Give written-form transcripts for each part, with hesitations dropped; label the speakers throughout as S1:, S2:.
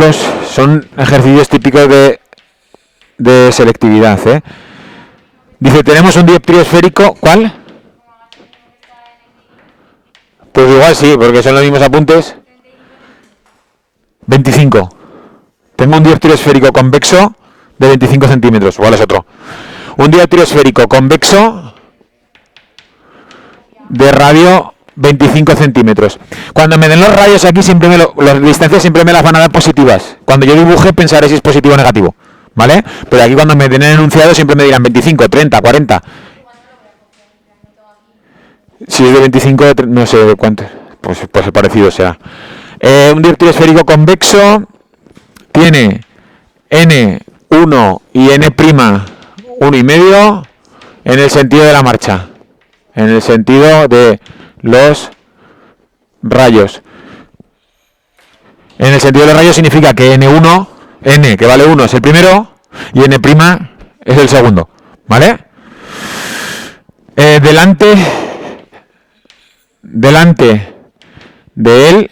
S1: ejemplos, son ejercicios típicos de selectividad, ¿eh? Dice, tenemos un dioptrio esférico, ¿cuál? Pues igual sí, porque son los mismos apuntes. 25. Tengo un dioptrio esférico convexo de 25 centímetros, igual es otro. Un dioptrio esférico convexo de radio 25 centímetros. Cuando me den los rayos aquí, las distancias siempre me las van a dar positivas. Cuando yo dibuje pensaré si es positivo o negativo, ¿vale? Pero aquí cuando me den el enunciado siempre me dirán 25, 30, 40. Si es de 25, no sé de cuánto, pues el parecido será. Un dioptrio esférico convexo tiene N1 y N', 1,5 en el sentido de la marcha, en el sentido de los rayos. En el sentido de los rayos significa que N que vale 1 es el primero y N' es el segundo, ¿vale? Delante de él,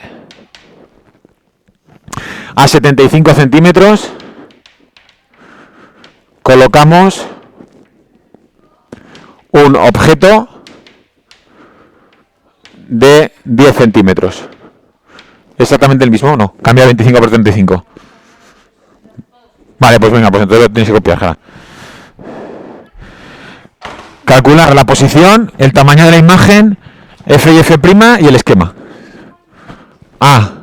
S1: a 75 centímetros, colocamos un objeto de 10 centímetros. ¿Exactamente el mismo o no? Cambia 25 por 35. Vale, pues venga, pues entonces lo tienes que copiar, Jara. Calcular la posición, el tamaño de la imagen, F y F' y el esquema. A.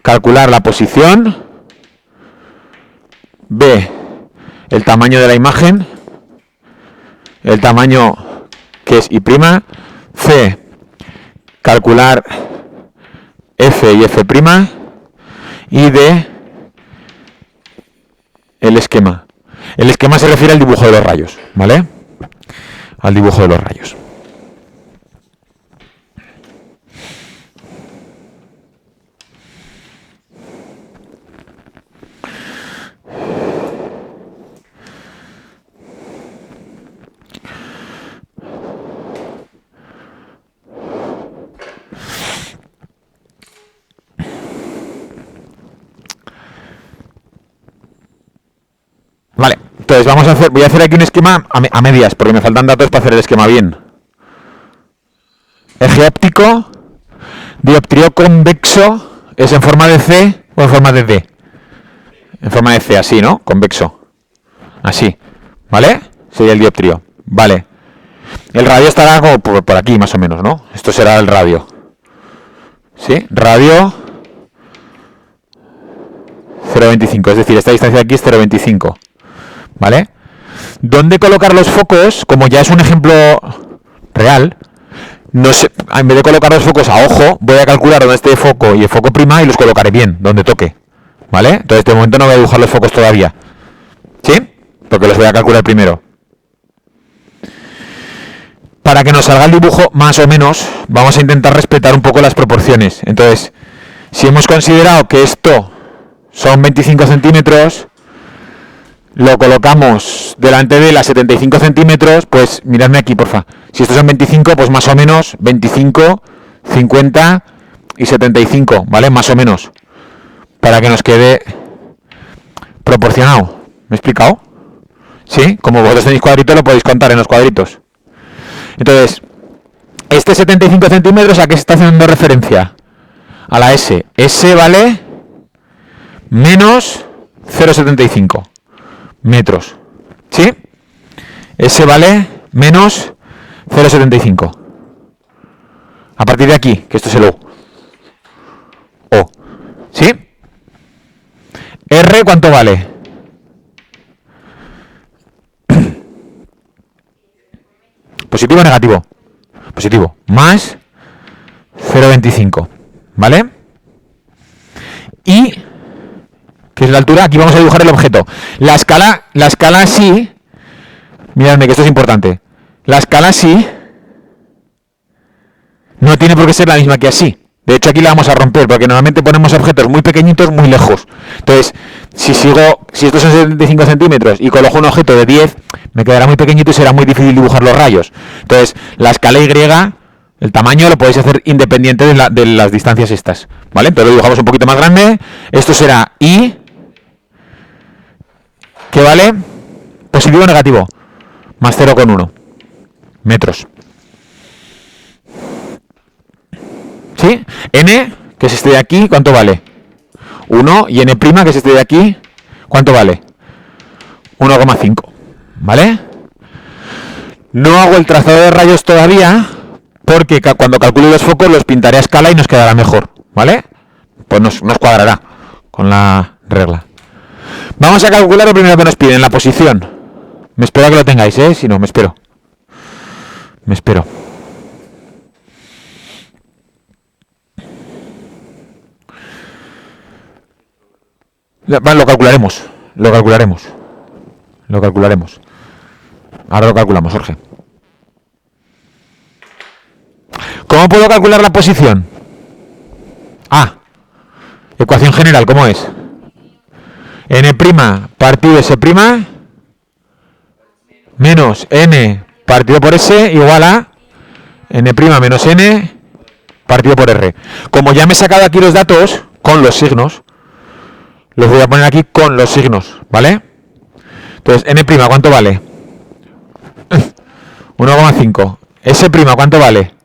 S1: Calcular la posición. B. El tamaño de la imagen. El tamaño que es I'. C. Calcular F y F'. Y D. El esquema. El esquema se refiere al dibujo de los rayos, ¿vale? Al dibujo de los rayos. Vale, entonces voy a hacer aquí un esquema a medias, porque me faltan datos para hacer el esquema bien. Eje óptico, dioptrio convexo, ¿es en forma de C o en forma de D? En forma de C, así, ¿no? Convexo. Así, ¿vale? Sería el dioptrio, vale. El radio estará como por aquí, más o menos, ¿no? Esto será el radio. ¿Sí? Radio 0,25, es decir, esta distancia de aquí es 0,25. ¿Vale? ¿Dónde colocar los focos? Como ya es un ejemplo real, no sé, en vez de colocar los focos a ojo, voy a calcular dónde esté el foco y el foco prima y los colocaré bien, donde toque. ¿Vale? Entonces de momento no voy a dibujar los focos todavía. ¿Sí? Porque los voy a calcular primero. Para que nos salga el dibujo más o menos, vamos a intentar respetar un poco las proporciones. Entonces, si hemos considerado que esto son 25 centímetros, lo colocamos delante de las 75 centímetros, pues miradme aquí, porfa. Si estos son 25, pues más o menos 25, 50 y 75, ¿vale? Más o menos. Para que nos quede proporcionado. ¿Me he explicado? ¿Sí? Como vosotros tenéis cuadritos, lo podéis contar en los cuadritos. Entonces, este 75 centímetros, ¿a qué se está haciendo referencia? A la S. S vale menos 0,75 metros. ¿Sí? S vale menos 0,75. A partir de aquí, que esto es el O. O. ¿Sí? R, ¿cuánto vale? ¿Positivo o negativo? Positivo. Más 0,25. ¿Vale? Y, ¿qué es la altura? Aquí vamos a dibujar el objeto. La escala así, miradme que esto es importante. La escala así no tiene por qué ser la misma que así. De hecho, aquí la vamos a romper, porque normalmente ponemos objetos muy pequeñitos, muy lejos. Entonces, si estos son 75 centímetros y coloco un objeto de 10, me quedará muy pequeñito y será muy difícil dibujar los rayos. Entonces, la escala Y El tamaño lo podéis hacer independiente de las distancias estas, ¿vale? Entonces lo dibujamos un poquito más grande. Esto será I, que vale positivo o negativo, más 0,1 metros. ¿Sí? N, que es este de aquí, ¿cuánto vale? 1, y N', que es este de aquí, ¿cuánto vale? 1,5, ¿vale? No hago el trazado de rayos todavía, porque cuando calcule los focos los pintaré a escala y nos quedará mejor, ¿vale? Pues nos cuadrará con la regla. Vamos a calcular lo primero que nos piden, la posición. Me espero a que lo tengáis, ¿eh? Si no, me espero. Me espero. Vale, lo calcularemos. Lo calcularemos. Lo calcularemos. Ahora lo calculamos, Jorge. ¿Cómo puedo calcular la posición? Ah, ecuación general, ¿cómo es? N' partido S' menos N partido por S igual a N' menos N partido por R. Como ya me he sacado aquí los datos con los signos, los voy a poner aquí con los signos, ¿vale? Entonces, N', ¿cuánto vale? 1,5. S', ¿cuánto vale?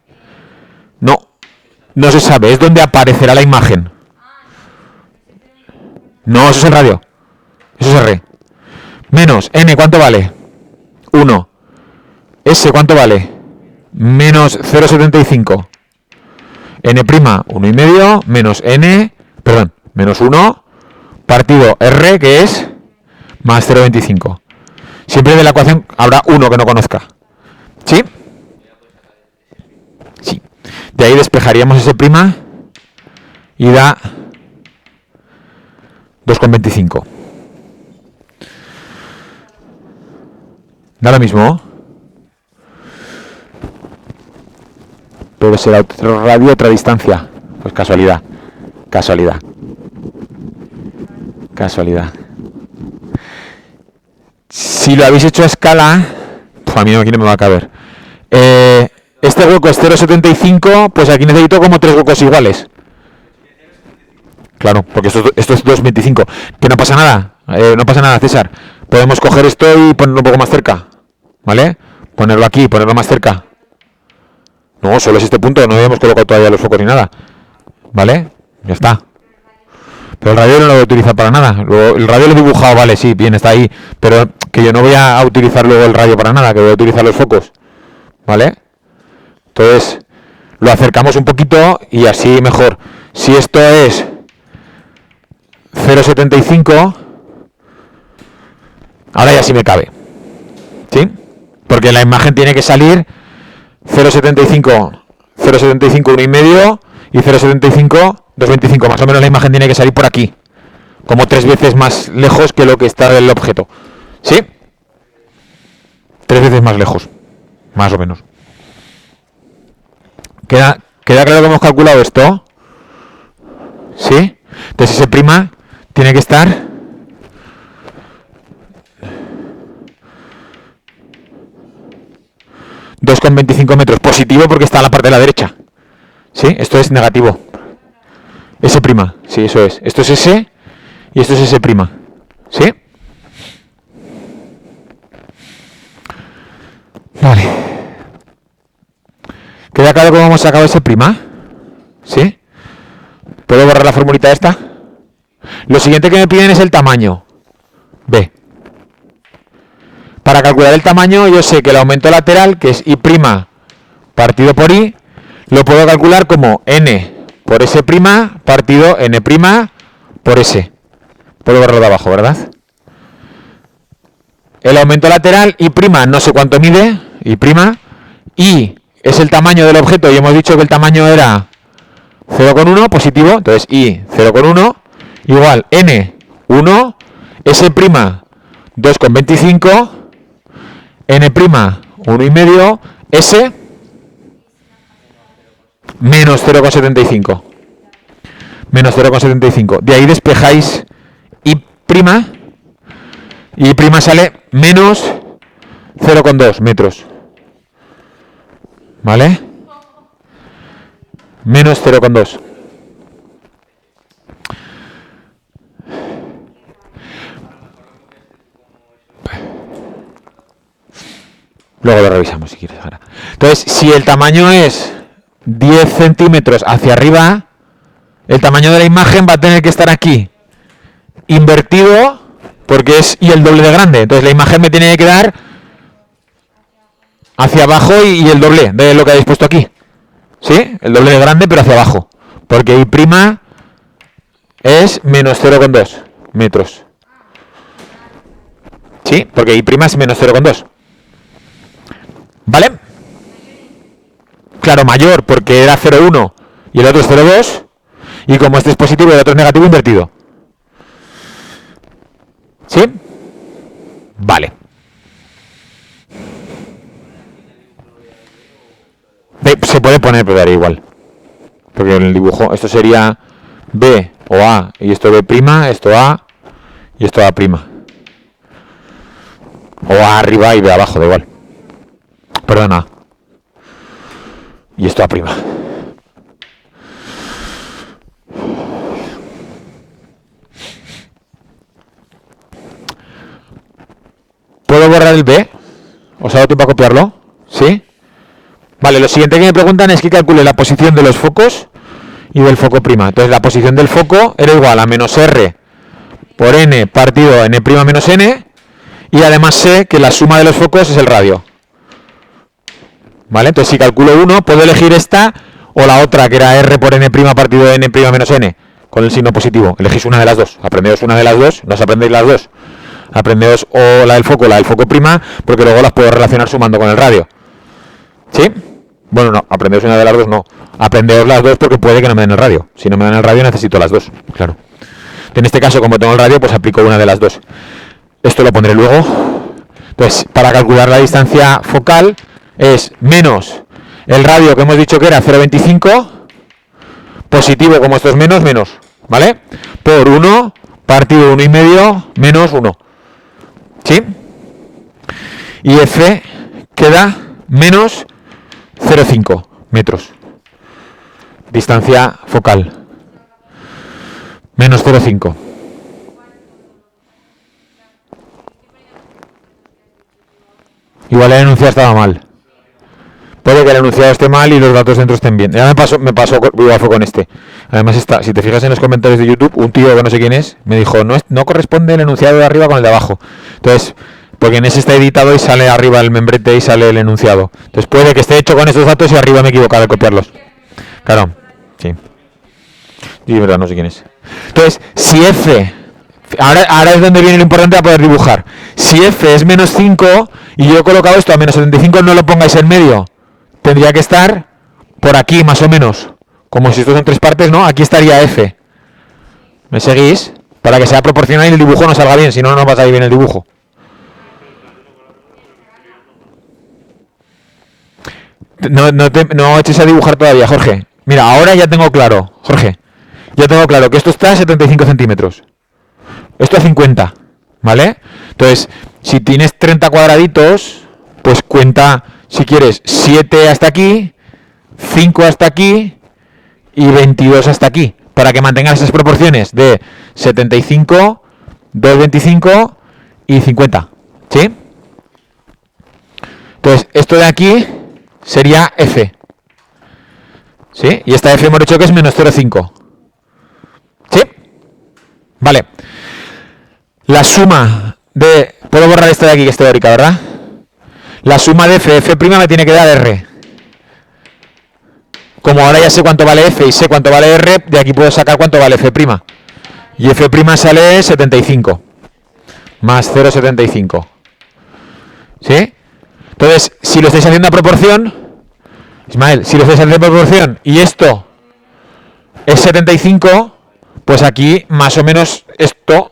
S1: No se sabe, es donde aparecerá la imagen. No, eso es el radio. Eso es R. Menos N, ¿cuánto vale? 1. S, ¿cuánto vale? Menos 0,75. N', 1,5, menos N, perdón, menos 1, partido R, que es más 0,25. Siempre de la ecuación habrá uno que no conozca. ¿Sí? Sí. De ahí despejaríamos S' y da 2,25. Da lo mismo. Pero será otro radio, otra distancia. Pues casualidad. Casualidad. Casualidad. Si lo habéis hecho a escala, pues a mí aquí no me va a caber. Este hueco es 0,75, pues aquí necesito como 3 huecos iguales. Claro, porque esto es 2,25. Que no pasa nada, no pasa nada, César. Podemos coger esto y ponerlo un poco más cerca, ¿vale? Ponerlo aquí, ponerlo más cerca. No, solo es este punto, no habíamos colocado todavía los focos ni nada, ¿vale? Ya está. Pero el radio no lo voy a utilizar para nada. El radio lo he dibujado, vale, sí, bien, está ahí. Pero que yo no voy a utilizar luego el radio para nada, que voy a utilizar los focos, ¿vale? Entonces, lo acercamos un poquito y así mejor. Si esto es 0,75, ahora ya sí me cabe, ¿sí? Porque la imagen tiene que salir 0,75, 0,75, 1,5 y 0,75, 2,25. Más o menos la imagen tiene que salir por aquí, como 3 veces más lejos que lo que está el objeto, ¿sí? 3 veces más lejos, más o menos. ¿Queda claro que hemos calculado esto? ¿Sí? Entonces ese prima tiene que estar 2,25 metros. Positivo porque está en la parte de la derecha. ¿Sí? Esto es negativo. S'. Sí, eso es. Esto es S y esto es S'. ¿Sí? Vale. ¿Queda claro cómo hemos sacado S'? ¿Sí? ¿Puedo borrar la formulita esta? Lo siguiente que me piden es el tamaño. B. Para calcular el tamaño yo sé que el aumento lateral, que es I' partido por I, lo puedo calcular como N por S' partido N' por S. Puedo verlo de abajo, ¿verdad? El aumento lateral, I' no sé cuánto mide, I es el tamaño del objeto y hemos dicho que el tamaño era 0,1, positivo, entonces I 0,1 igual N 1, S', 2,25, N', 1,5, S menos 0,75. Menos 0,75. De ahí despejáis I'. Y I' sale menos 0,2 metros. ¿Vale? menos 0,2. Luego lo revisamos si quieres ahora. Entonces, si el tamaño es 10 centímetros hacia arriba, el tamaño de la imagen va a tener que estar aquí, invertido, porque es y el doble de grande. Entonces la imagen me tiene que quedar hacia abajo y el doble de lo que habéis puesto aquí. ¿Sí? El doble de grande, pero hacia abajo. Porque I' es menos 0,2 metros. ¿Sí? Porque I' es menos 0,2. ¿Vale? Claro, mayor, porque era 0,1 y el otro es 0,2. Y como este es positivo y el otro es negativo, invertido. ¿Sí? Vale. Se puede poner, pero daría igual. Porque en el dibujo, esto sería B o A, y esto B', esto A, y esto A'. O A arriba y B abajo, da igual. Perdona. Y esto A'. ¿Puedo borrar el B? ¿Os ha dado tiempo a copiarlo? ¿Sí? Vale, lo siguiente que me preguntan es que calcule la posición de los focos y del foco prima. Entonces la posición del foco era igual a menos R por N partido N' menos N, y además sé que la suma de los focos es el radio. ¿Vale? Entonces si calculo uno, puedo elegir esta o la otra, que era R por N' partido N' menos N, con el signo positivo. Elegís una de las dos. Aprendeos una de las dos, no os aprendéis las dos. Aprendeos o la del foco prima, porque luego las puedo relacionar sumando con el radio. ¿Sí? Bueno, no, aprendeos una de las dos, no. Aprendeos las dos porque puede que no me den el radio. Si no me dan el radio necesito las dos, claro. En este caso, como tengo el radio, pues aplico una de las dos. Esto lo pondré luego. Entonces, para calcular la distancia focal es menos el radio que hemos dicho que era 0,25, positivo como esto es menos, ¿vale? Por 1 partido 1,5 menos 1. ¿Sí? Y F queda menos 0,5 metros. Distancia focal. Menos 0,5. Igual el enunciado estaba mal. Puede que el enunciado esté mal y los datos dentro estén bien. Ya me pasó igual fue con este. Además está, si te fijas en los comentarios de YouTube, un tío que no sé quién es, me dijo, no corresponde el enunciado de arriba con el de abajo. Entonces, porque en ese está editado y sale arriba el membrete y sale el enunciado. Entonces puede que esté hecho con estos datos y arriba me he equivocado al copiarlos. Claro, sí. Sí, verdad, no sé quién es. Entonces, si F... Ahora es donde viene lo importante a poder dibujar. Si F es menos 5 y yo he colocado esto a menos 75, no lo pongáis en medio. Tendría que estar por aquí, más o menos. Como si esto son tres partes, ¿no? Aquí estaría F. ¿Me seguís? Para que sea proporcional y el dibujo no salga bien, si no, no va a salir bien el dibujo. No eches a dibujar todavía, Jorge. Mira, ahora ya tengo claro, Jorge. Ya tengo claro que esto está a 75 centímetros. Esto a 50, ¿vale? Entonces, si tienes 30 cuadraditos, pues cuenta, si quieres, 7 hasta aquí, 5 hasta aquí y 22 hasta aquí, para que mantengas esas proporciones de 75, 2,25 y 50, ¿sí? Entonces, esto de aquí sería F, ¿sí? Y esta F hemos dicho que es menos 0,5, ¿sí? Vale. La suma de... Puedo borrar esta de aquí que es teórica, ¿verdad? La suma de F me tiene que dar R. Como ahora ya sé cuánto vale F y sé cuánto vale R, de aquí puedo sacar cuánto vale F'. Y F' sale 75. Más 0,75. ¿Sí? Entonces, si lo estáis haciendo a proporción... Ismael, si lo estáis haciendo a proporción y esto es 75, pues aquí más o menos esto...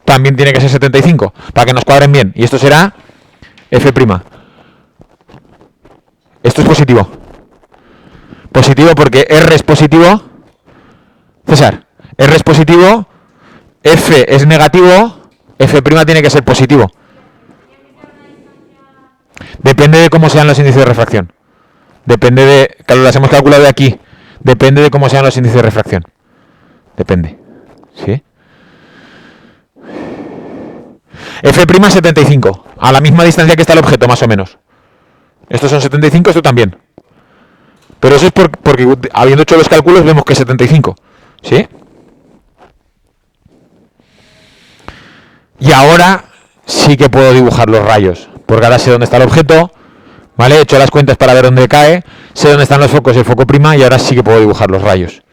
S1: también tiene que ser 75, para que nos cuadren bien. Y esto será F'. Esto es positivo. Positivo porque R es positivo. César, R es positivo, F es negativo, F' tiene que ser positivo. Depende de cómo sean los índices de refracción. Depende de... Claro, las hemos calculado de aquí. Depende de cómo sean los índices de refracción. Depende. ¿Sí? F' 75. A la misma distancia que está el objeto, más o menos. Estos son 75, esto también. Pero eso es porque habiendo hecho los cálculos vemos que es 75. ¿Sí? Y ahora sí que puedo dibujar los rayos. Porque ahora sé dónde está el objeto. ¿Vale? He hecho las cuentas para ver dónde cae. Sé dónde están los focos y el foco prima. Y ahora sí que puedo dibujar los rayos.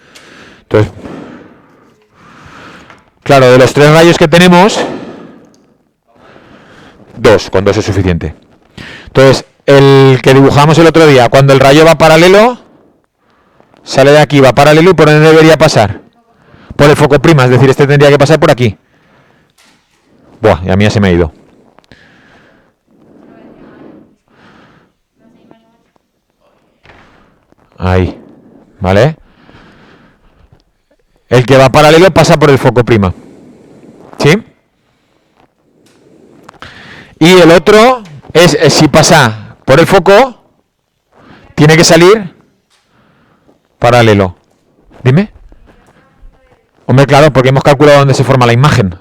S1: Entonces, claro, de los 3 rayos que tenemos, 2, con 2 es suficiente. Entonces, el que dibujamos el otro día, cuando el rayo va paralelo, sale de aquí, va paralelo, ¿y por dónde debería pasar? Por el foco prima, es decir, este tendría que pasar por aquí. Buah, y a mí ya se me ha ido. Ahí, ¿vale? El que va paralelo pasa por el foco prima. ¿Sí? Y el otro es si pasa por el foco, tiene que salir paralelo. Dime. Hombre, claro, porque hemos calculado dónde se forma la imagen.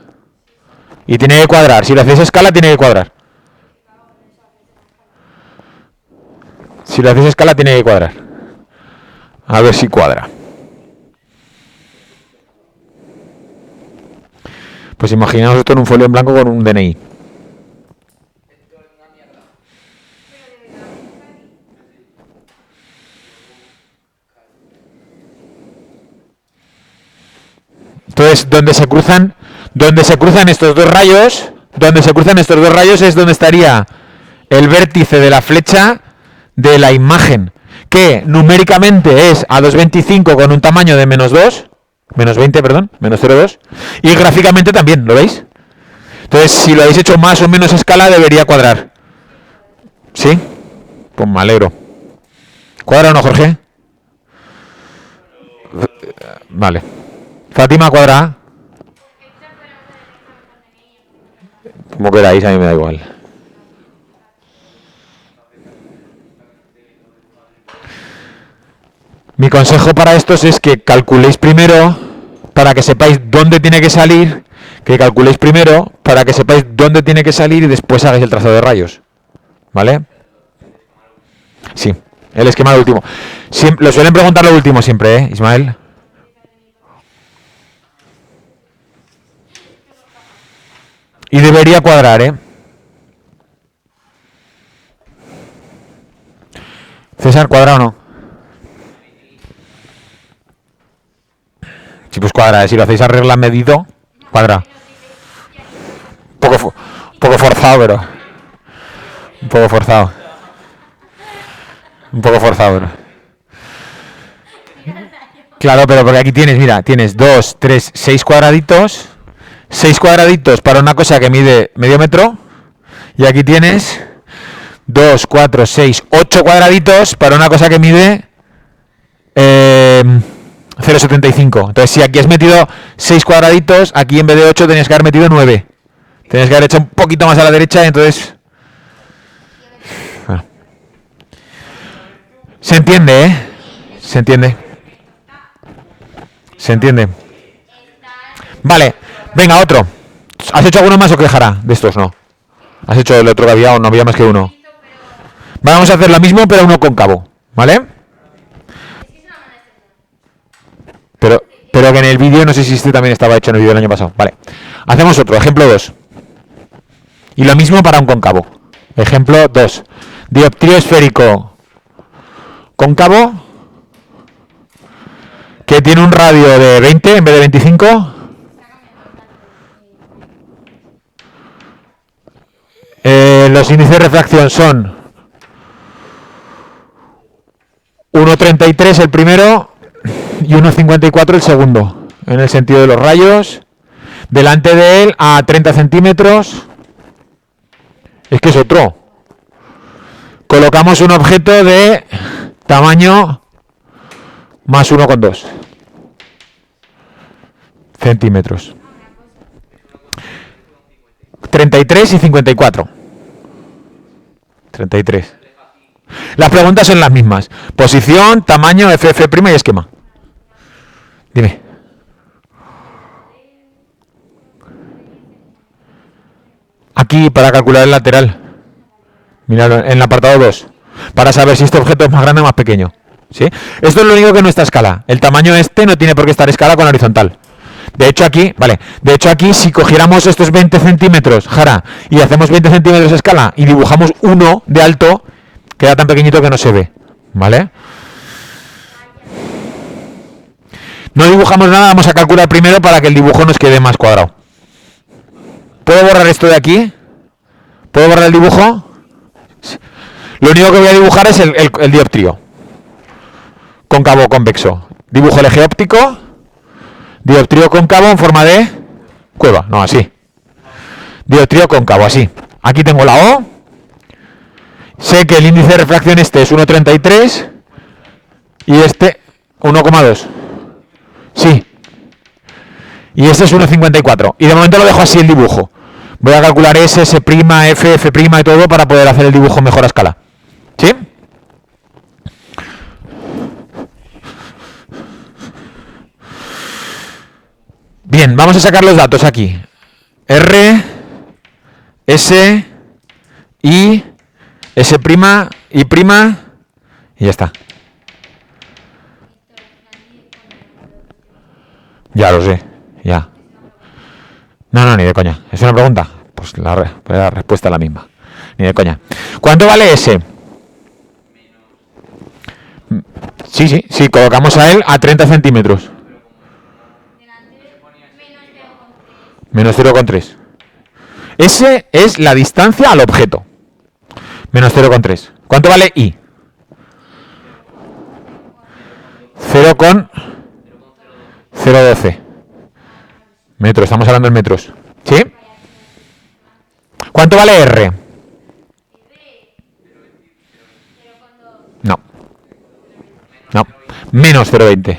S1: Y tiene que cuadrar. Si lo hacéis a escala, tiene que cuadrar. Si lo hacéis a escala, tiene que cuadrar. A ver si cuadra. Pues imaginaos esto en un folio en blanco con un DNI. Entonces, donde se cruzan estos dos rayos, es donde estaría el vértice de la flecha de la imagen, que numéricamente es a 2,25 con un tamaño de menos 20, perdón, menos 0,2, y gráficamente también, ¿lo veis? Entonces, si lo habéis hecho más o menos a escala, debería cuadrar. ¿Sí? Pues me alegro. ¿Cuadra o no, Jorge? Vale. Fátima, ¿cuadra? Como queráis, a mí me da igual. Mi consejo para estos es que calculéis primero para que sepáis dónde tiene que salir, y después hagáis el trazado de rayos. ¿Vale? Sí, el esquema lo último. Lo suelen preguntar lo último siempre, ¿eh, Ismael? Y debería cuadrar, ¿eh? César, ¿cuadra o no? Sí, pues cuadra, ¿eh? Si lo hacéis a regla medido, cuadra. Poco forzado, pero... Un poco forzado, pero... Claro, pero porque aquí tienes, mira, tienes 2, 3, 6 cuadraditos. 6 cuadraditos para una cosa que mide medio metro. Y aquí tienes 2, 4, 6, 8 cuadraditos para una cosa que mide 0,75. Entonces, si aquí has metido 6 cuadraditos, aquí en vez de 8 tenías que haber metido 9. Tenías que haber hecho un poquito más a la derecha, y entonces... Bueno. Se entiende, ¿eh? Se entiende. Vale. Venga, otro. ¿Has hecho alguno más o qué dejará de estos? No. ¿Has hecho el otro que había o no había más que uno? Vamos a hacer lo mismo, pero uno cóncavo. ¿Vale? Pero que en el vídeo, no sé si este también estaba hecho en el vídeo del año pasado. Vale. Hacemos otro. Ejemplo 2. Y lo mismo para un cóncavo. Ejemplo 2. Dioptrio esférico cóncavo que tiene un radio de 20 en vez de 25. Los índices de refracción son 1,33 el primero y 1,54 el segundo, en el sentido de los rayos. Delante de él, a 30 centímetros, es que es otro. Colocamos un objeto de tamaño más 1,2 centímetros. 33 y 54. 33. Las preguntas son las mismas. Posición, tamaño, FF' y esquema. Dime. Aquí, para calcular el lateral. Míralo, en el apartado 2. Para saber si este objeto es más grande o más pequeño. ¿Sí? Esto es lo único que no está a escala. El tamaño este no tiene por qué estar a escala con horizontal. De hecho aquí, vale, de hecho aquí si cogiéramos estos 20 centímetros, Jara, y hacemos 20 centímetros a escala y dibujamos uno de alto, queda tan pequeñito que no se ve. ¿Vale? No dibujamos nada, vamos a calcular primero para que el dibujo nos quede más cuadrado. ¿Puedo borrar esto de aquí? ¿Puedo borrar el dibujo? Lo único que voy a dibujar es el dioptrio. Cóncavo convexo. Dibujo el eje óptico. Dioptrio cóncavo en forma de cueva. No, así. Dioptrio cóncavo, así. Aquí tengo la O. Sé que el índice de refracción este es 1,33 y este 1,2. Sí. Y este es 1,54. Y de momento lo dejo así el dibujo. Voy a calcular S, S', F, F' y todo para poder hacer el dibujo mejor a escala. ¿Sí? Bien, vamos a sacar los datos aquí. R, S, I, S', I', y ya está. Ya lo sé, ya. No, ni de coña. ¿Es una pregunta? Pues la respuesta es la misma. Ni de coña. ¿Cuánto vale S? Sí, colocamos a él a 30 centímetros. Menos 0,3. S es la distancia al objeto. Menos 0,3. ¿Cuánto vale I? 0,012 metros. Estamos hablando en metros. ¿Sí? ¿Cuánto vale R? No. Menos 0,20.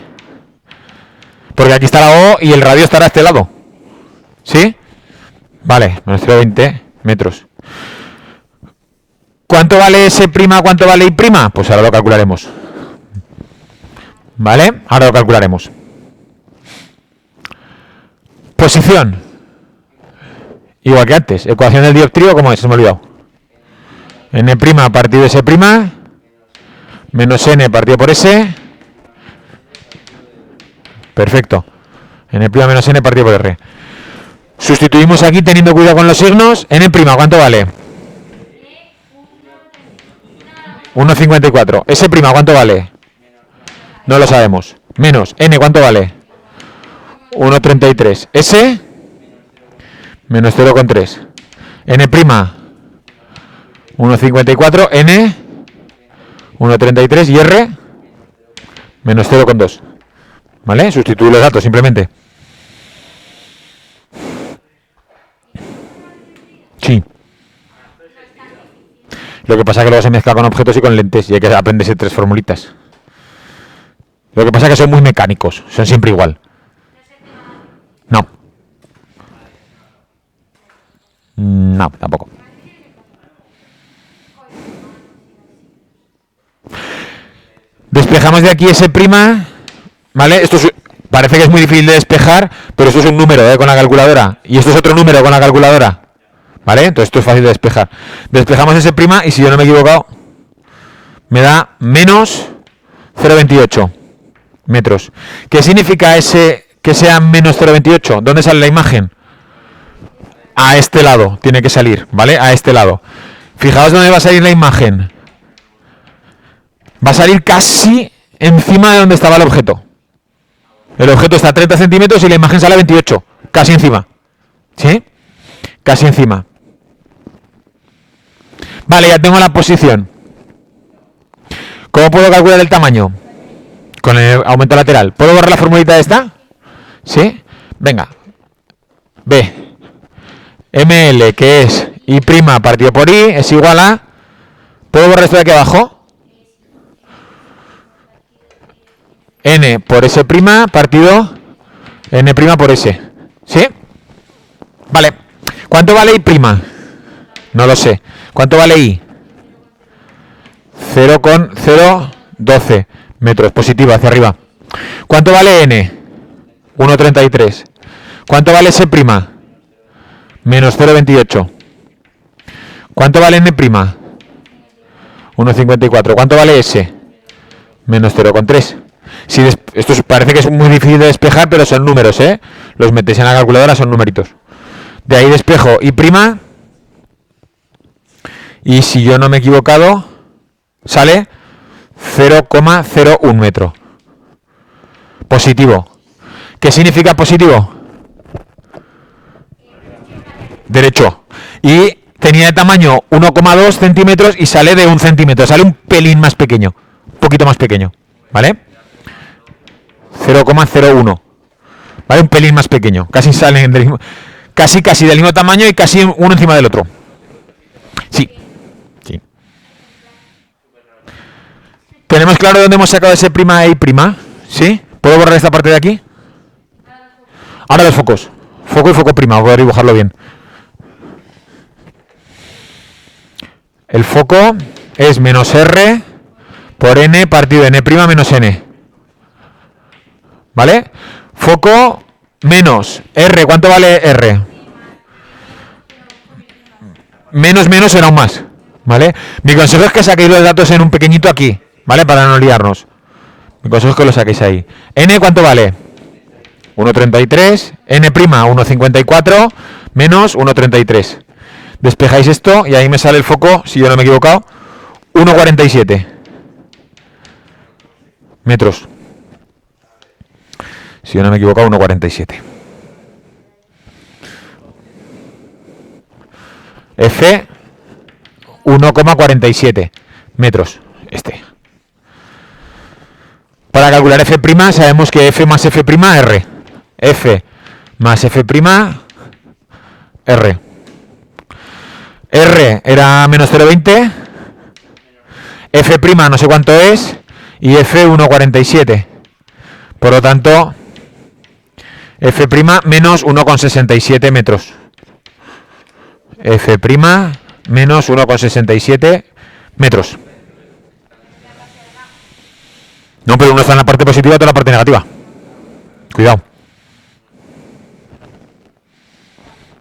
S1: Porque aquí está la O y el radio estará a este lado. ¿Sí? Vale, menos 0,20 metros. ¿Cuánto vale S'? ¿Cuánto vale I'? Pues ahora lo calcularemos. ¿Vale? Ahora lo calcularemos. Posición. Igual que antes. Ecuación del dioptrio, ¿cómo es? Se me ha olvidado. N' partido de S', menos N partido por S. Perfecto. N' menos N partido por R. Sustituimos aquí teniendo cuidado con los signos. N', ¿cuánto vale? 1,54. S', ¿cuánto vale? No lo sabemos. Menos N, ¿cuánto vale? 1,33. S, menos 0,3. N', 1,54. N, 1,33. Y R, menos 0,2. ¿Vale? Sustituir los datos simplemente. Sí. Lo que pasa es que luego se mezcla con objetos y con lentes y hay que aprenderse 3 formulitas. Lo que pasa es que son muy mecánicos, son siempre igual. No. No, tampoco. Despejamos de aquí S', ¿vale? Esto parece que es muy difícil de despejar, pero esto es un número con la calculadora y esto es otro número con la calculadora. ¿Vale? Entonces esto es fácil de despejar. Despejamos S' y si yo no me he equivocado, me da menos 0,28 metros. ¿Qué significa ese que sea menos 0,28? ¿Dónde sale la imagen? A este lado tiene que salir, ¿vale? A este lado. Fijaos dónde va a salir la imagen. Va a salir casi encima de donde estaba el objeto. El objeto está a 30 centímetros y la imagen sale a 28. Casi encima. ¿Sí? Casi encima. Vale, ya tengo la posición. ¿Cómo puedo calcular el tamaño? Con el aumento lateral. ¿Puedo borrar la formulita esta? ¿Sí? Venga. B. ML, que es I' partido por I, es igual a... ¿Puedo borrar esto de aquí abajo? N por S' partido N' por S. ¿Sí? Vale. ¿Cuánto vale I'? No lo sé. ¿Cuánto vale I? 0,012 metros, positiva, hacia arriba. ¿Cuánto vale N? 1,33. ¿Cuánto vale S'? Menos 0,28. ¿Cuánto vale N'? 1,54. ¿Cuánto vale S? Menos 0,3. Si esto parece que es muy difícil de despejar, pero son números, ¿eh? Los metéis en la calculadora, son numeritos. De ahí despejo I'. Y si yo no me he equivocado, sale 0,01 metro. Positivo. ¿Qué significa positivo? Derecho. Y tenía de tamaño 1,2 centímetros y sale de 1 centímetro. Sale un pelín más pequeño. Un poquito más pequeño. ¿Vale? 0,01. ¿Vale? Un pelín más pequeño. Casi salen del mismo, casi del mismo tamaño y casi uno encima del otro. Sí. Sí. ¿Tenemos claro dónde hemos sacado ese prima e I'? ¿Sí? ¿Puedo borrar esta parte de aquí? Ahora los focos. Foco y foco prima. Voy a dibujarlo bien. El foco es menos R por N partido de N' menos N. ¿Vale? Foco menos R. ¿Cuánto vale R? Menos será un más. ¿Vale? Mi consejo es que saquéis los datos en un pequeñito aquí. ¿Vale? Para no liarnos. Mi consejo es que lo saquéis ahí. N, ¿cuánto vale? 1,33. N', 1,54 menos 1,33. Despejáis esto y ahí me sale el foco, si yo no me he equivocado, 1,47 metros. Si yo no me he equivocado, 1,47. F, 1,47 metros. Para calcular F', sabemos que F más F', R. F más F', R. R era menos 0,20. F' no sé cuánto es. Y F 1,47. Por lo tanto, F' menos 1,67 metros. F' menos 1,67 metros. No, pero uno está en la parte positiva y otra en la parte negativa. Cuidado.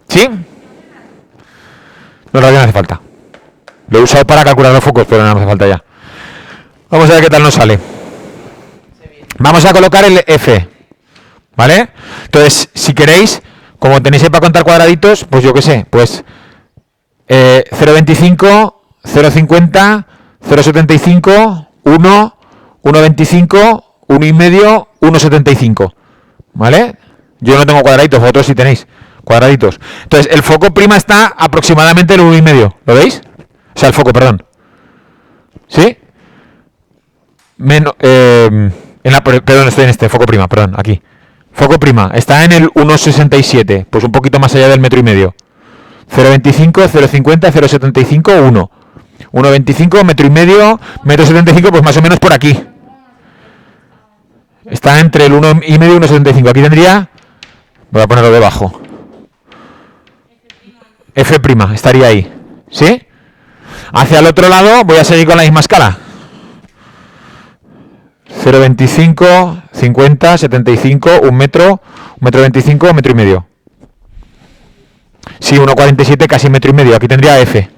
S1: ¿Sí? No, todavía no hace falta. Lo he usado para calcular los focos, pero no hace falta ya. Vamos a ver qué tal nos sale. Vamos a colocar el F. ¿Vale? Entonces, si queréis, como tenéis ahí para contar cuadraditos, pues yo qué sé, pues 0,25, 0,50, 0,75, 1, 1,25, 1,5, 1,75. ¿Vale? Yo no tengo cuadraditos, vosotros sí tenéis cuadraditos. Entonces, el foco prima está aproximadamente en 1,5. ¿Lo veis? O sea, el foco, perdón. ¿Sí? Perdón, estoy en este, foco prima, perdón, aquí. Foco prima, está en el 1,67, pues un poquito más allá del 1,5 metros. 0,25, 0,50, 0,75, 1. 1,25, 1,5 metros, 1,75, pues más o menos por aquí. Está entre el 1,5 y 1,75. Aquí tendría, voy a ponerlo debajo. F', estaría ahí. ¿Sí? Hacia el otro lado voy a seguir con la misma escala. 0,25, 50, 75, 1 metro, 1,25 m, 1,5 metros. Sí, 1,47, casi 1,5 metros. Aquí tendría F.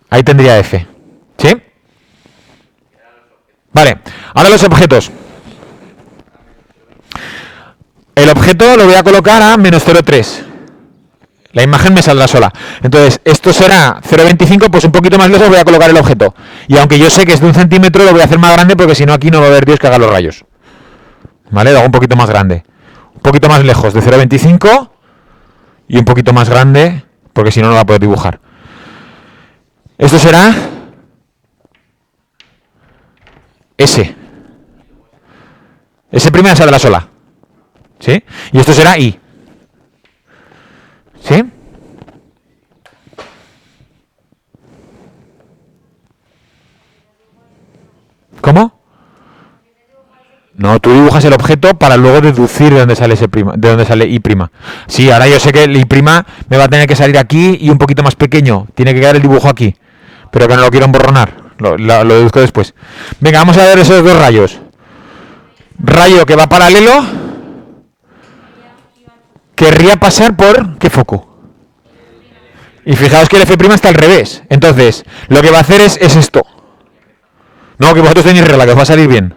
S1: Ahí tendría F. ¿Sí? Vale, ahora los objetos. El objeto lo voy a colocar a menos 0,3. La imagen me saldrá sola. Entonces, esto será 0,25, pues un poquito más lejos voy a colocar el objeto. Y aunque yo sé que es de 1 centímetro, lo voy a hacer más grande porque si no aquí no va a haber Dios que haga los rayos. ¿Vale? Lo hago un poquito más grande. Un poquito más lejos de 0,25 y un poquito más grande porque si no, no va a poder dibujar. Esto será S. S' saldrá sola. ¿Sí? Y esto será I. ¿Sí? ¿Cómo? No, tú dibujas el objeto para luego deducir de dónde sale de dónde sale I'. Sí, ahora yo sé que el I' me va a tener que salir aquí y un poquito más pequeño. Tiene que quedar el dibujo aquí. Pero que no lo quiero emborronar. Lo deduzco después. Venga, vamos a ver esos dos rayos. rayo que va paralelo querría pasar por ¿qué foco? Y fijaos que el F' está al revés. Entonces, lo que va a hacer es esto. No, que vosotros tenéis regla, que os va a salir bien.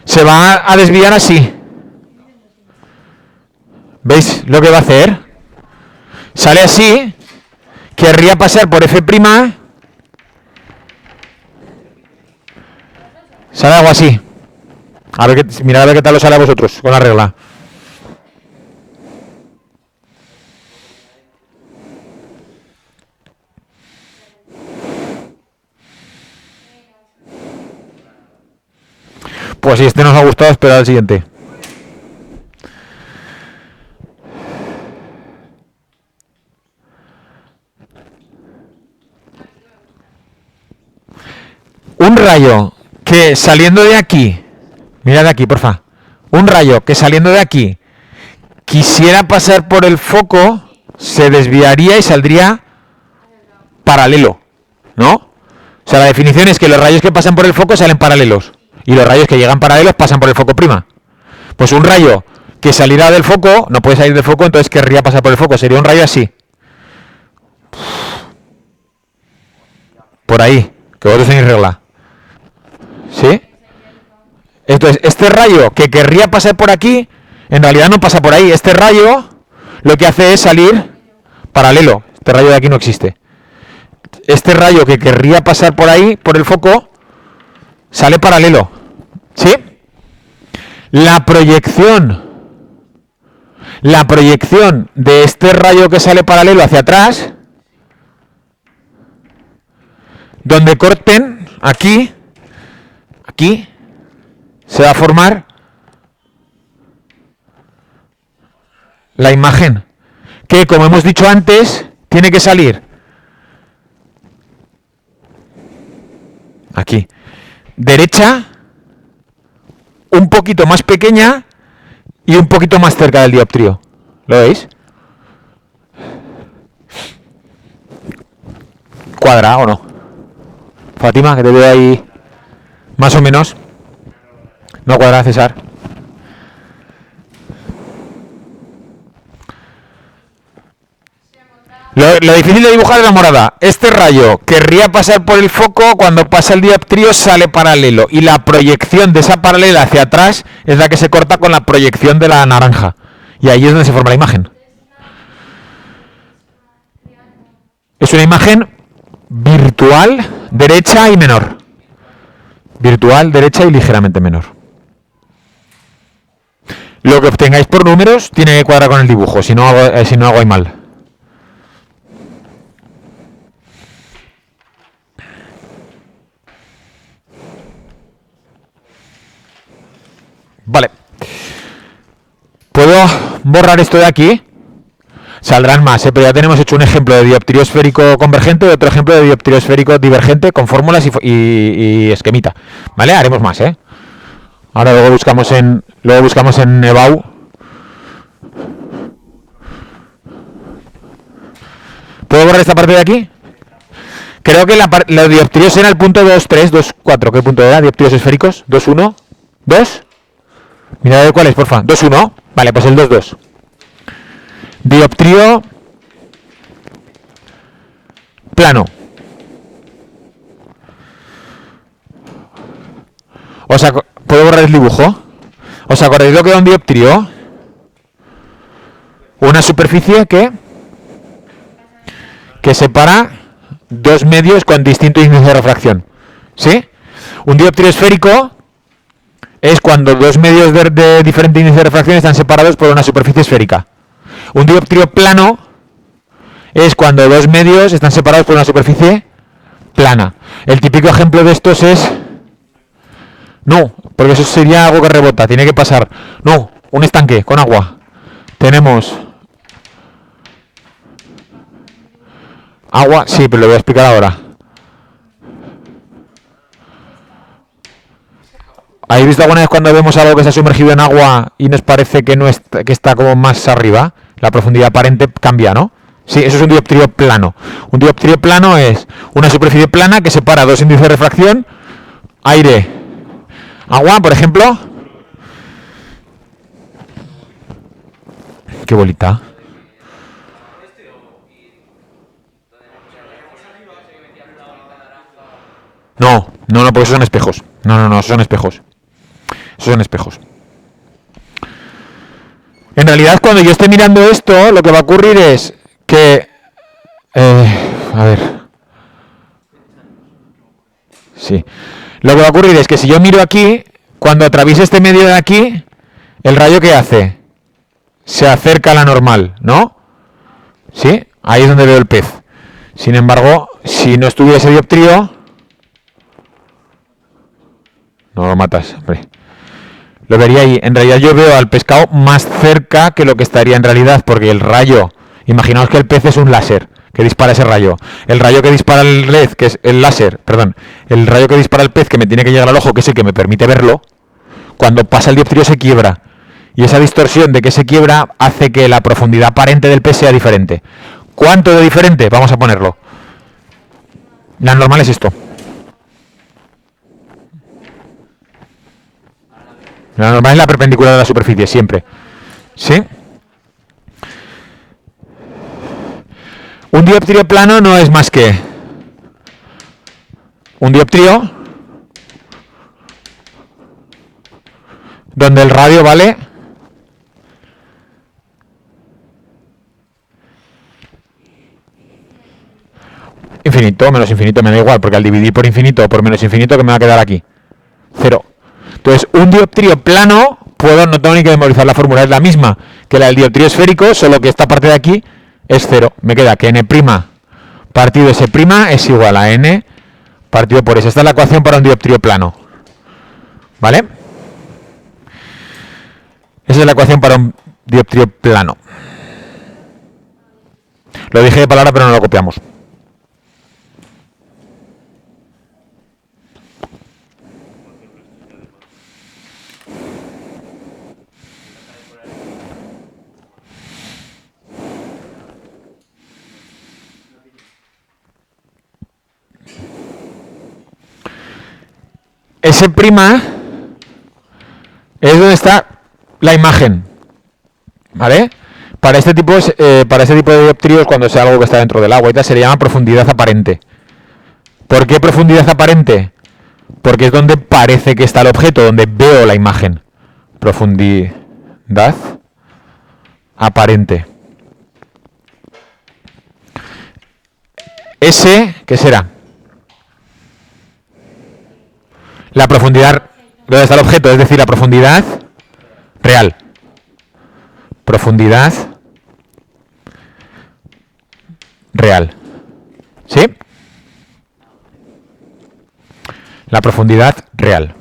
S1: Se va a desviar así. ¿Veis lo que va a hacer? Sale así. Querría pasar por F'. Sale algo así. A ver mirad a ver qué tal os sale a vosotros con la regla. Pues si este nos ha gustado, esperad al siguiente. Un rayo que saliendo de aquí, mirad aquí, porfa. Un rayo que saliendo de aquí quisiera pasar por el foco, se desviaría y saldría paralelo, ¿no? O sea, la definición es que los rayos que pasan por el foco salen paralelos. Y los rayos que llegan paralelos pasan por el foco prima. Pues un rayo que saliera del foco, no puede salir del foco, entonces querría pasar por el foco. Sería un rayo así. Por ahí, que vosotros tenéis regla. ¿Sí? Entonces, este rayo que querría pasar por aquí, en realidad no pasa por ahí. Este rayo lo que hace es salir paralelo. Este rayo de aquí no existe. Este rayo que querría pasar por ahí, por el foco, sale paralelo. ¿Sí? La proyección de este rayo que sale paralelo hacia atrás, donde corten, aquí, se va a formar la imagen, que como hemos dicho antes, tiene que salir aquí. Derecha, un poquito más pequeña y un poquito más cerca del dioptrio. ¿Lo veis? ¿Cuadra o no? Fátima, que te veo ahí más o menos. No cuadra, César. Lo difícil de dibujar es la morada. Este rayo querría pasar por el foco, cuando pasa el dioptrio sale paralelo. Y la proyección de esa paralela hacia atrás es la que se corta con la proyección de la naranja. Y ahí es donde se forma la imagen. Es una imagen virtual, derecha y menor. Virtual, derecha y ligeramente menor. Lo que obtengáis por números tiene que cuadrar con el dibujo, si no algo hay mal. Vale. ¿Puedo borrar esto de aquí? Saldrán más, pero ya tenemos hecho un ejemplo de dioptrio esférico convergente y otro ejemplo de dioptrio esférico divergente con fórmulas y esquemita. ¿Vale? Haremos más, ¿eh? Ahora luego buscamos en EBAU. ¿Puedo borrar esta parte de aquí? Creo que los dioptrios era el punto 2, 3, 2, 4. ¿Qué punto era? Dioptrios esféricos. 2, 1, 2. Mirad cuál es, porfa. 2, 1. Vale, pues el 2, 2. Dioptrio plano. ¿Puedo borrar el dibujo? ¿Os acordáis lo que era un dioptrio? Una superficie que separa dos medios con distinto índice de refracción. ¿Sí? Un dioptrio esférico es cuando dos medios de diferente índice de refracción están separados por una superficie esférica. Un dioptrio plano es cuando dos medios están separados por una superficie plana. El típico ejemplo de estos es... No, porque eso sería algo que rebota, tiene que pasar. No, un estanque con agua. Tenemos... Agua, sí, pero lo voy a explicar ahora. ¿Habéis visto alguna vez cuando vemos algo que se ha sumergido en agua y nos parece que que está como más arriba? La profundidad aparente cambia, ¿no? Sí, eso es un dioptrio plano. Un dioptrio plano es una superficie plana que separa dos índices de refracción, aire Agua, por ejemplo. Qué bolita. No, porque esos son espejos. No, esos son espejos. Esos son espejos. En realidad, cuando yo esté mirando esto, lo que va a ocurrir es que... a ver... Sí. Lo que va a ocurrir es que si yo miro aquí, cuando atraviese este medio de aquí, ¿el rayo qué hace? Se acerca a la normal, ¿no? ¿Sí? Ahí es donde veo el pez. Sin embargo, si no estuviese dioptrío... No lo matas, hombre. Lo vería ahí. En realidad yo veo al pescado más cerca que lo que estaría en realidad, porque el rayo... Imaginaos que el pez es un láser que dispara ese rayo. El rayo que dispara el pez, que es el láser, perdón, el rayo que dispara el pez que me tiene que llegar al ojo, que es el que me permite verlo, cuando pasa el dioptrío se quiebra. Y esa distorsión de que se quiebra hace que la profundidad aparente del pez sea diferente. ¿Cuánto de diferente? Vamos a ponerlo. La normal es esto. La normal es la perpendicular a la superficie, siempre. ¿Sí? Un dioptrio plano no es más que un dioptrio donde el radio vale infinito, menos infinito, me da igual, porque al dividir por infinito o por menos infinito, ¿qué me va a quedar aquí? Cero. Entonces, un dioptrio plano, no tengo ni que memorizar la fórmula, es la misma que la del dioptrio esférico, solo que esta parte de aquí es cero. Me queda que n' partido S' es igual a n partido por S. Esta es la ecuación para un dioptrio plano. ¿Vale? Esa es la ecuación para un dioptrio plano. Lo dije de palabra, pero no lo copiamos. S' es donde está la imagen, ¿vale? Para este tipo de dioptríos, cuando sea algo que está dentro del agua y tal, se le llama profundidad aparente. ¿Por qué profundidad aparente? Porque es donde parece que está el objeto, donde veo la imagen. Profundidad aparente. S, ¿qué será? La profundidad donde está el objeto, es decir, la profundidad real. Profundidad real. ¿Sí? La profundidad real.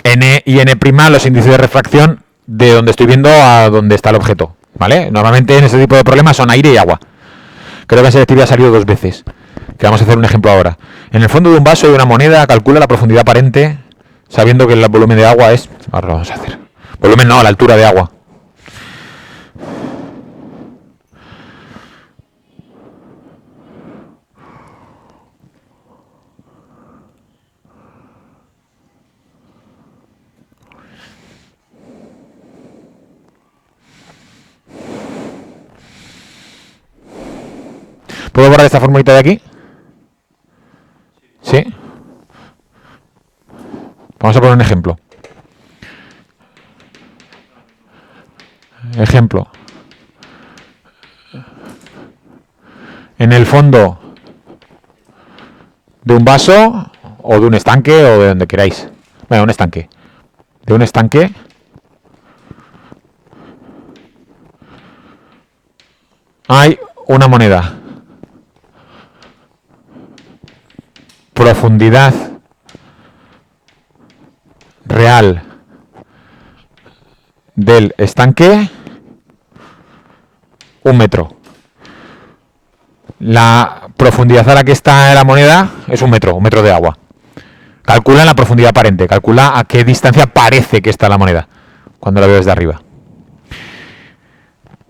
S1: N y N', los índices de refracción de donde estoy viendo a donde está el objeto. ¿Vale? Normalmente en este tipo de problemas son aire y agua. Creo que en selectividad ha salido 2 veces. Que vamos a hacer un ejemplo ahora. En el fondo de un vaso de una moneda, calcula la profundidad aparente, sabiendo que el volumen de agua es... Ahora lo vamos a hacer. Volumen no, la altura de agua. ¿Puedo borrar esta formulita de aquí? ¿Sí? Vamos a poner un ejemplo. Ejemplo. En el fondo de un vaso o de un estanque o de donde queráis. Bueno, un estanque. De un estanque hay una moneda. Profundidad real del estanque 1 metro. La profundidad a la que está la moneda es 1 metro de agua. Calcula la profundidad aparente, calcula a qué distancia parece que está la moneda cuando la veo desde arriba.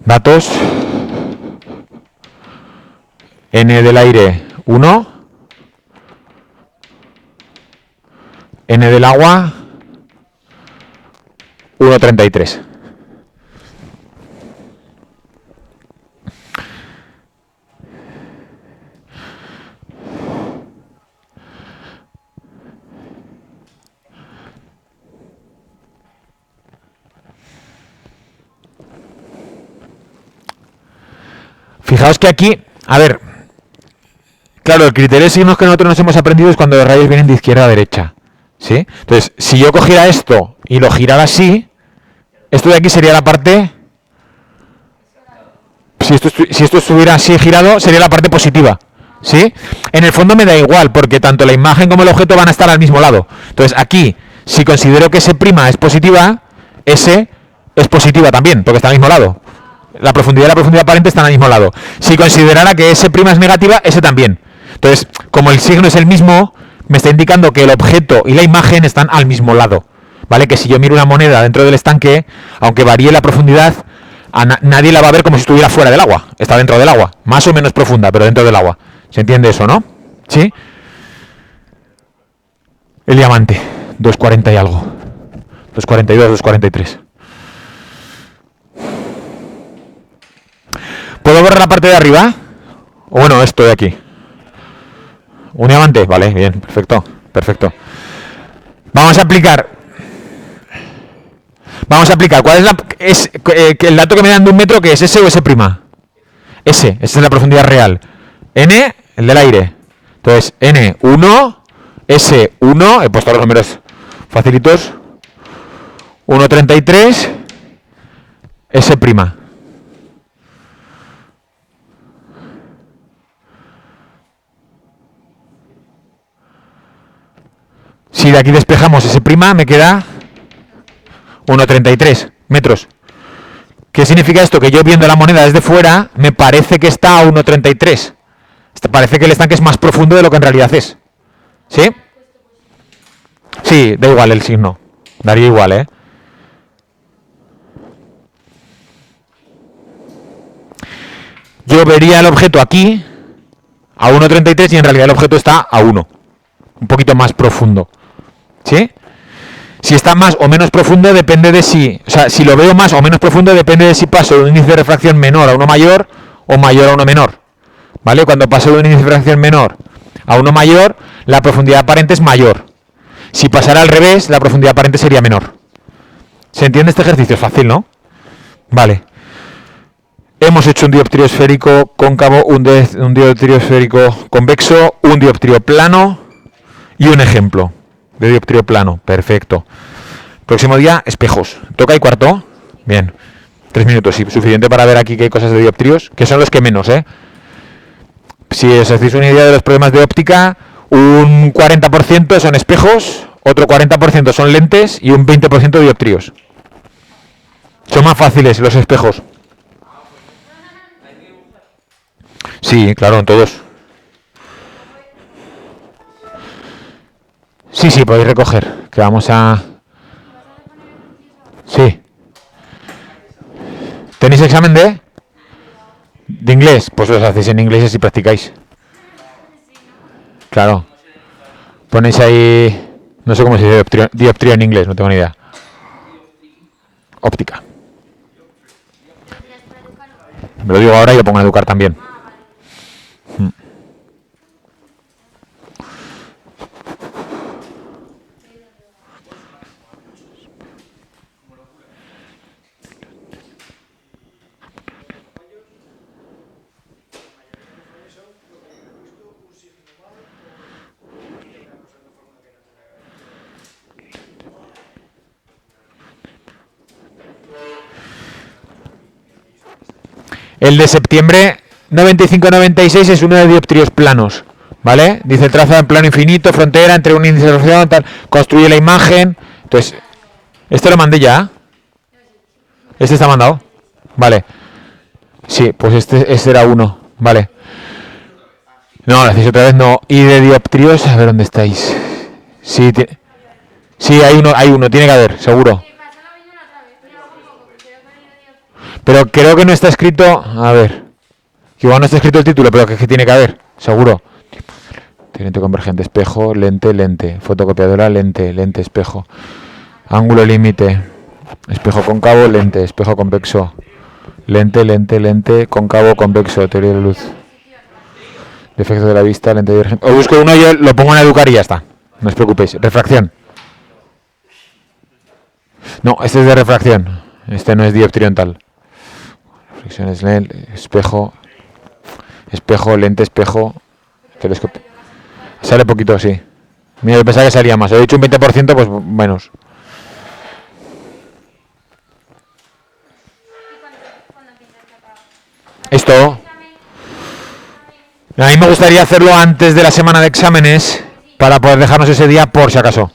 S1: Datos. N del aire 1. N del agua, 1,33. Fijaos que aquí, a ver, claro, el criterio de signos que nosotros nos hemos aprendido es cuando los rayos vienen de izquierda a derecha, ¿sí? Entonces, si yo cogiera esto y lo girara así, esto de aquí sería la parte, si esto estuviera así girado, sería la parte positiva, ¿sí? En el fondo me da igual, porque tanto la imagen como el objeto van a estar al mismo lado. Entonces, aquí, si considero que S' es positiva, S es positiva también, porque está al mismo lado. La profundidad y la profundidad aparente están al mismo lado. Si considerara que S' es negativa, S también. Entonces, como el signo es el mismo, me está indicando que el objeto y la imagen están al mismo lado. ¿Vale? Que si yo miro una moneda dentro del estanque, aunque varíe la profundidad, nadie la va a ver como si estuviera fuera del agua. Está dentro del agua. Más o menos profunda, pero dentro del agua. ¿Se entiende eso, no? ¿Sí? El diamante. 2,40 y algo. 2,42, 2,43. ¿Puedo borrar la parte de arriba? O bueno, esto de aquí. ¿Un diamante? Vale, bien, perfecto. Perfecto. Vamos a aplicar. ¿Cuál es el dato que me dan de un metro? ¿Qué es? ¿S o S'? S, esa es la profundidad real. N, el del aire. Entonces, N1, S1, he puesto los números facilitos. 1,33, S'. Si de aquí despejamos S', me queda 1,33 metros. ¿Qué significa esto? Que yo viendo la moneda desde fuera, me parece que está a 1,33. Parece que el estanque es más profundo de lo que en realidad es. ¿Sí? Sí, da igual el signo. Daría igual, ¿eh? Yo vería el objeto aquí, a 1,33, y en realidad el objeto está a 1. Un poquito más profundo. ¿Sí? Si está más o menos profundo depende de si... O sea, si lo veo más o menos profundo depende de si paso de un índice de refracción menor a uno mayor o mayor a uno menor. ¿Vale? Cuando paso de un índice de refracción menor a uno mayor, la profundidad aparente es mayor. Si pasara al revés, la profundidad aparente sería menor. ¿Se entiende este ejercicio? Es fácil, ¿no? Vale. Hemos hecho un dioptrio esférico cóncavo, un dioptrio esférico convexo, un dioptrio plano y un ejemplo de dioptrio plano. Perfecto. Próximo día, espejos. ¿Toca y cuarto? Bien. 3 minutos, sí, suficiente para ver aquí que hay cosas de dioptrios, que son los que menos, ¿eh? Si os hacéis una idea de los problemas de óptica, un 40% son espejos, otro 40% son lentes y un 20% dioptrios. Son más fáciles los espejos. Sí, claro, en todos. Sí, podéis recoger, que vamos a... Sí. ¿Tenéis examen de inglés? Pues los hacéis en inglés y así practicáis. Claro. Ponéis ahí... No sé cómo se dice dioptría en inglés, no tengo ni idea. Óptica. Me lo digo ahora y lo pongo a educar también. El de septiembre 95-96 es uno de dioptrios planos, ¿vale? Dice traza en plano infinito, frontera entre un índice de refracción, tal, construye la imagen. Entonces, ¿este lo mandé ya? ¿Este está mandado? Vale. Sí, pues este era uno, vale. No, lo hacéis otra vez, no. Y de dioptrios, a ver dónde estáis. Sí, sí, hay uno, tiene que haber, seguro. Pero creo que no está escrito... A ver. Que igual no está escrito el título, pero que tiene que haber, seguro. Lente convergente, espejo, lente, lente. Fotocopiadora, lente, lente, espejo. Ángulo límite. Espejo cóncavo, lente, espejo convexo. Lente, lente, lente, cóncavo, convexo. Teoría de la luz. Defecto de la vista, lente divergente. Os busco uno y yo lo pongo en educar y ya está. No os preocupéis. Refracción. No, este es de refracción. Este no es dioptriontal. Reflexiones, espejo. Espejo, lente, espejo. Telescopio. Sale poquito, sí. Mira, yo pensaba que salía más. He dicho un 20%, pues menos. Esto. A mí me gustaría hacerlo antes de la semana de exámenes para poder dejarnos ese día por si acaso.